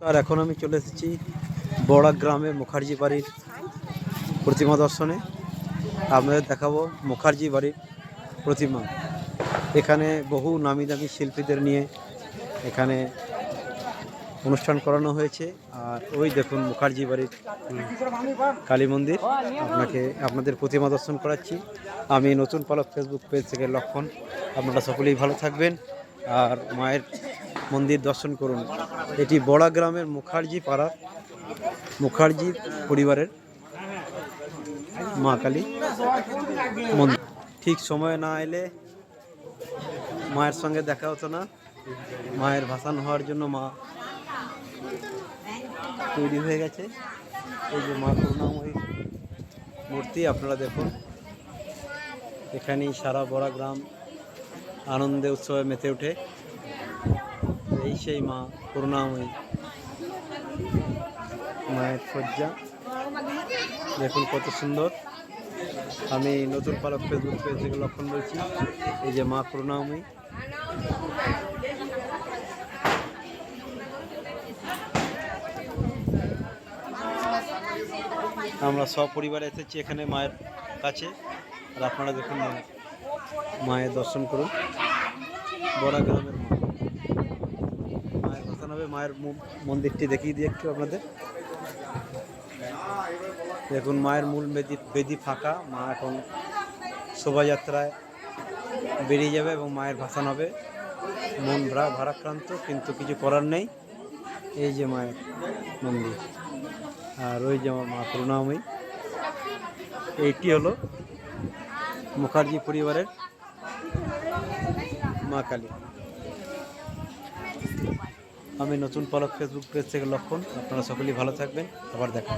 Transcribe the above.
আর এখন আমি চলে এসেছি বড়া গ্রামে মুখার্জি বাড়ির প্রতিমা দর্শনে। আপনাদের দেখাবো মুখার্জি বাড়ির প্রতিমা। এখানে বহু নামি দামি শিল্পীদের নিয়ে এখানে অনুষ্ঠান করানো হয়েছে। আর ওই দেখুন মুখার্জি বাড়ির কালী মন্দির, আপনাদের প্রতিমা দর্শন করাচ্ছি। আমি নতুন পালক ফেসবুক পেজ থেকে লক্ষণ। আপনারা সকলেই ভালো থাকবেন আর মায়ের মন্দির দর্শন করুন। এটি বড়া গ্রামের মুখার্জি পাড়ার মুখার্জি পরিবারের মা কালী মন্দির। ঠিক সময় না এলে মায়ের সঙ্গে দেখা হতো না। মায়ের ভাসান হওয়ার জন্য মা তৈরি হয়ে গেছে। এই যে মা করুণাময়ী মূর্তি আপনারা দেখুন। এখানেই সারা বড়া গ্রাম আনন্দে উৎসবে মেতে ওঠে। এই সেই মা করুণাময়ী মায়ের সজ্জা দেখুন কত সুন্দর। আমি নতুন পালক ফেসবুক পেজ থেকে লক্ষণ বলছি। এই যে মা করুণাময়ী। আমরা সপরিবারে এসেছি এখানে মায়ের কাছে। আর আপনারা দেখুন মায়ের দর্শন করুন। বড়া গ্রামের মা মায়ের ভাসান হবে। মায়ের মন্দিরটি দেখিয়ে দিই একটু আপনাদের। দেখুন মায়ের মূল বেদি ফাঁকা। মা এখন শোভাযাত্রায় বেরিয়ে যাবে এবং মায়ের ভাসান হবে। মন ভারাক্রান্ত, কিন্তু কিছু করার নেই। এই যে মায়ের মন্দির আর ওই যে আমার মা করুণাময়ী। এইটি হলো মুখার্জি পরিবারের মা কালী। আমি নতুন পালক ফেসবুক পেজ থেকে লক্ষণ। আপনারা সকলেই ভালো থাকবেন। আবার দেখা।